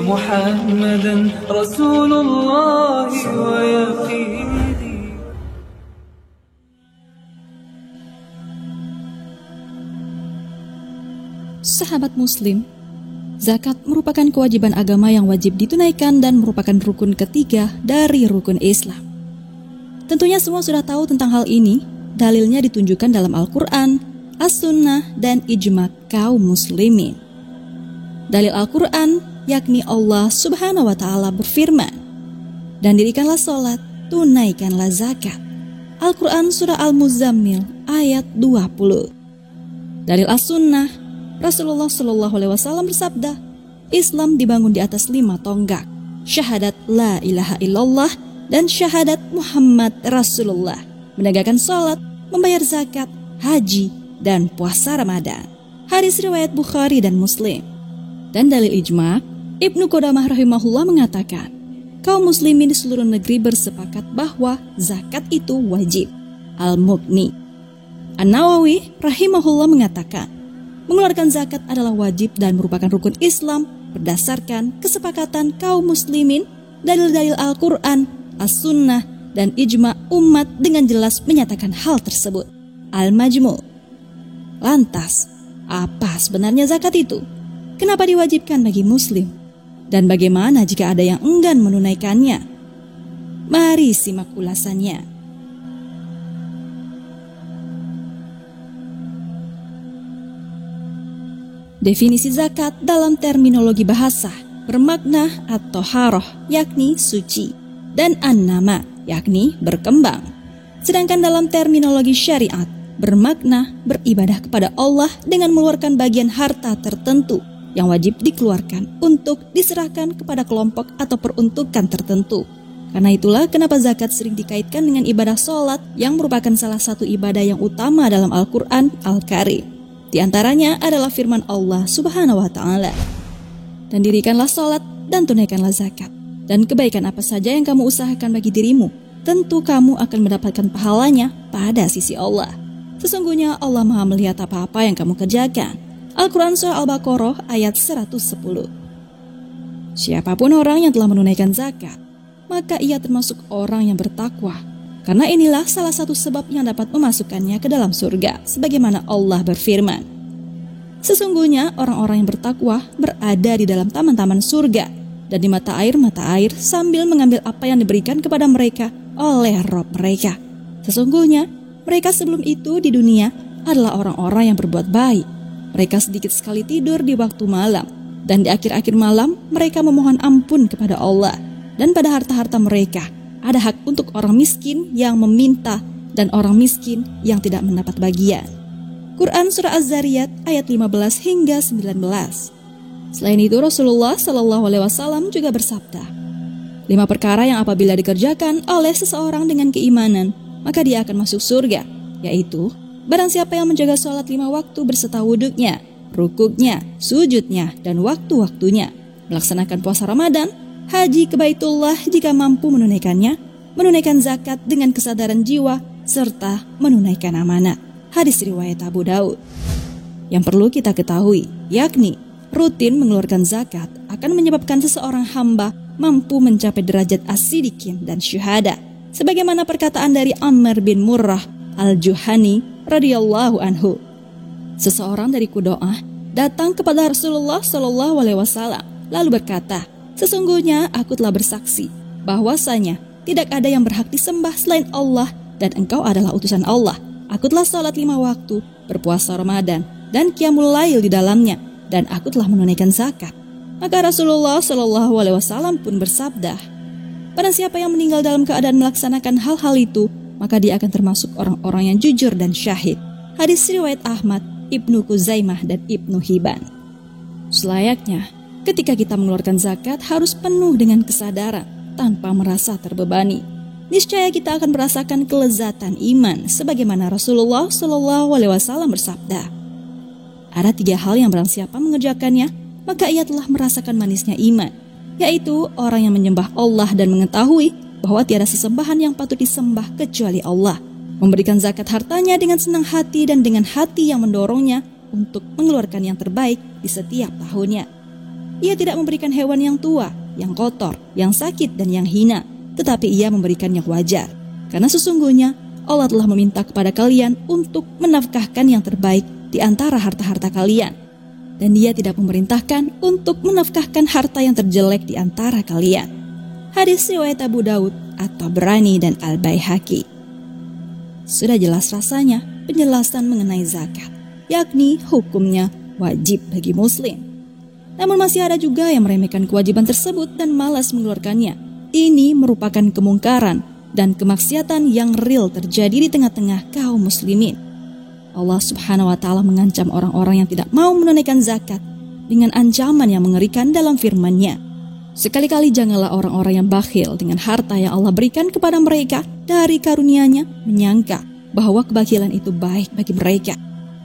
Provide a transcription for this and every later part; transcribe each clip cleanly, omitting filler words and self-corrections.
محمدا رسول الله ويقيني. Sahabat Muslim, zakat merupakan kewajiban agama yang wajib ditunaikan dan merupakan rukun ketiga dari rukun Islam. Tentunya semua sudah tahu tentang hal ini, dalilnya ditunjukkan dalam Al-Quran, As-Sunnah, dan ijma' kaum muslimin. Dalil Al-Quran, yakni Allah Subhanahu wa Ta'ala berfirman, "Dan dirikanlah sholat, tunaikanlah zakat." Al-Quran Surah Al-Muzammil ayat 20. Dalil As-Sunnah, Rasulullah SAW bersabda, Islam dibangun di atas 5 tonggak, syahadat la ilaha illallah dan syahadat Muhammad Rasulullah, menegakkan sholat, membayar zakat, haji, dan puasa Ramadan. Hadis riwayat Bukhari dan Muslim. Dan dalil ijma', Ibnu Qudamah rahimahullah mengatakan, kaum muslimin di seluruh negeri bersepakat bahwa zakat itu wajib. Al-Mughni. An-Nawawi rahimahullah mengatakan, mengeluarkan zakat adalah wajib dan merupakan rukun Islam berdasarkan kesepakatan kaum muslimin, dalil-dalil Al-Quran, As-Sunnah, dan ijma' umat dengan jelas menyatakan hal tersebut. Al-Majmu'. Lantas, apa sebenarnya zakat itu? Kenapa diwajibkan bagi muslim? Dan bagaimana jika ada yang enggan menunaikannya? Mari simak ulasannya. Definisi zakat dalam terminologi bahasa bermakna at-thaharah, yakni suci, dan an-nama, yakni berkembang. Sedangkan dalam terminologi syariat bermakna beribadah kepada Allah dengan mengeluarkan bagian harta tertentu yang wajib dikeluarkan untuk diserahkan kepada kelompok atau peruntukan tertentu. Karena itulah kenapa zakat sering dikaitkan dengan ibadah sholat yang merupakan salah satu ibadah yang utama dalam Al-Quran Al-Karim. Di antaranya adalah firman Allah Subhanahu wa Ta'ala, "Dan dirikanlah salat dan tunaikanlah zakat, dan kebaikan apa saja yang kamu usahakan bagi dirimu, tentu kamu akan mendapatkan pahalanya pada sisi Allah. Sesungguhnya Allah Maha melihat apa-apa yang kamu kerjakan." Al-Quran Surah Al-Baqarah ayat 110. Siapapun orang yang telah menunaikan zakat, maka ia termasuk orang yang bertakwa. Karena inilah salah satu sebab yang dapat memasukkannya ke dalam surga, sebagaimana Allah berfirman, "Sesungguhnya orang-orang yang bertakwa berada di dalam taman-taman surga dan di mata air sambil mengambil apa yang diberikan kepada mereka oleh Rabb mereka. Sesungguhnya mereka sebelum itu di dunia adalah orang-orang yang berbuat baik. Mereka sedikit sekali tidur di waktu malam, dan di akhir-akhir malam mereka memohon ampun kepada Allah, dan pada harta-harta mereka ada hak untuk orang miskin yang meminta dan orang miskin yang tidak mendapat bagian." Quran Surah Az-Zariyat ayat 15 hingga 19. Selain itu Rasulullah SAW juga bersabda, 5 perkara yang apabila dikerjakan oleh seseorang dengan keimanan, maka dia akan masuk surga, yaitu barang siapa yang menjaga sholat 5 waktu berserta wuduknya, rukuknya, sujudnya, dan waktu-waktunya, melaksanakan puasa Ramadan, haji ke Baitullah jika mampu menunaikannya, menunaikan zakat dengan kesadaran jiwa, serta menunaikan amanat. Hadis riwayat Abu Daud. Yang perlu kita ketahui, yakni rutin mengeluarkan zakat akan menyebabkan seseorang hamba mampu mencapai derajat as-sidikin dan syuhada. Sebagaimana perkataan dari Ammar bin Murrah al-Juhani radhiyallahu anhu. Seseorang dari Qudo'ah datang kepada Rasulullah SAW lalu berkata, "Sesungguhnya aku telah bersaksi bahwasanya tidak ada yang berhak disembah selain Allah dan engkau adalah utusan Allah. Aku telah sholat 5 waktu, berpuasa Ramadan dan qiyamul lail di dalamnya, dan aku telah menunaikan zakat." Maka Rasulullah SAW pun bersabda, "Barang siapa yang meninggal dalam keadaan melaksanakan hal-hal itu, maka dia akan termasuk orang-orang yang jujur dan syahid." Hadis riwayat Ahmad, Ibnu Kuzaimah, dan Ibnu Hibban. Selayaknya ketika kita mengeluarkan zakat harus penuh dengan kesadaran tanpa merasa terbebani. Niscaya kita akan merasakan kelezatan iman sebagaimana Rasulullah SAW bersabda, "Ada 3 hal yang barang siapa mengerjakannya, maka ia telah merasakan manisnya iman, yaitu orang yang menyembah Allah dan mengetahui bahwa tiada sesembahan yang patut disembah kecuali Allah, memberikan zakat hartanya dengan senang hati dan dengan hati yang mendorongnya untuk mengeluarkan yang terbaik di setiap tahunnya." Ia tidak memberikan hewan yang tua, yang kotor, yang sakit, dan yang hina, tetapi ia memberikan yang wajar. Karena sesungguhnya Allah telah meminta kepada kalian untuk menafkahkan yang terbaik di antara harta-harta kalian. Dan Dia tidak memerintahkan untuk menafkahkan harta yang terjelek di antara kalian. Hadis riwayat Abu Daud, At-Tabrani, dan Al-Baihaqi. Sudah jelas rasanya penjelasan mengenai zakat, yakni hukumnya wajib bagi muslim. Namun masih ada juga yang meremehkan kewajiban tersebut dan malas mengeluarkannya. Ini merupakan kemungkaran dan kemaksiatan yang real terjadi di tengah-tengah kaum muslimin. Allah Subhanahu wa Ta'ala mengancam orang-orang yang tidak mau menunaikan zakat dengan ancaman yang mengerikan dalam firman-Nya. Sekali-kali janganlah orang-orang yang bakhil dengan harta yang Allah berikan kepada mereka dari karunia-Nya menyangka bahwa kebakhilan itu baik bagi mereka.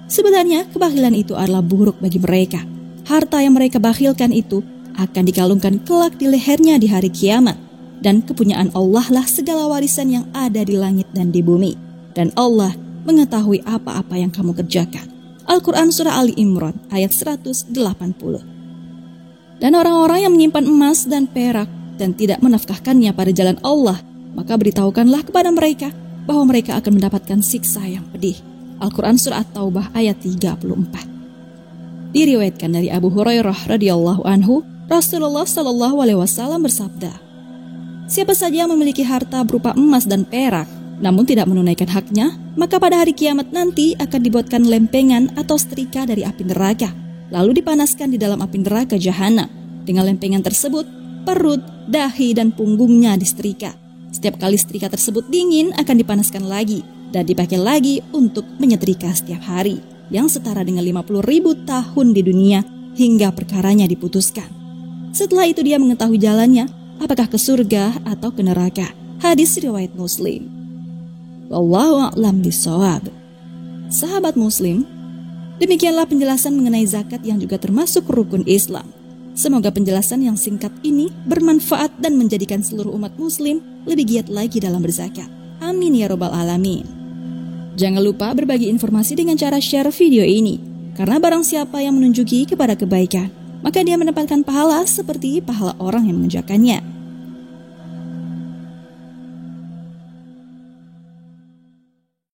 Sebenarnya kebakhilan itu adalah buruk bagi mereka. Harta yang mereka bakhilkan itu akan dikalungkan kelak di lehernya di hari kiamat. Dan kepunyaan Allah lah segala warisan yang ada di langit dan di bumi. Dan Allah mengetahui apa-apa yang kamu kerjakan. Al-Quran Surah Ali Imran ayat 180. Dan orang-orang yang menyimpan emas dan perak dan tidak menafkahkannya pada jalan Allah, maka beritahukanlah kepada mereka bahwa mereka akan mendapatkan siksa yang pedih. Al-Quran Surah At-Taubah ayat 34. Diriwayatkan dari Abu Hurairah radhiyallahu anhu, Rasulullah Shallallahu alaihi wasallam bersabda, siapa saja yang memiliki harta berupa emas dan perak, namun tidak menunaikan haknya, maka pada hari kiamat nanti akan dibuatkan lempengan atau setrika dari api neraka, lalu dipanaskan di dalam api neraka jahanam. Dengan lempengan tersebut, perut, dahi, dan punggungnya disetrika. Setiap kali setrika tersebut dingin akan dipanaskan lagi dan dipakai lagi untuk menyetrika setiap hari, yang setara dengan 50.000 tahun di dunia hingga perkaranya diputuskan. Setelah itu dia mengetahui jalannya, apakah ke surga atau ke neraka. Hadis riwayat Muslim. Wallahu a'lam bishawab. Sahabat Muslim, demikianlah penjelasan mengenai zakat yang juga termasuk rukun Islam. Semoga penjelasan yang singkat ini bermanfaat dan menjadikan seluruh umat Muslim lebih giat lagi dalam berzakat. Amin ya robbal alamin. Jangan lupa berbagi informasi dengan cara share video ini, karena barang siapa yang menunjuki kepada kebaikan, maka dia mendapatkan pahala seperti pahala orang yang mengerjakannya.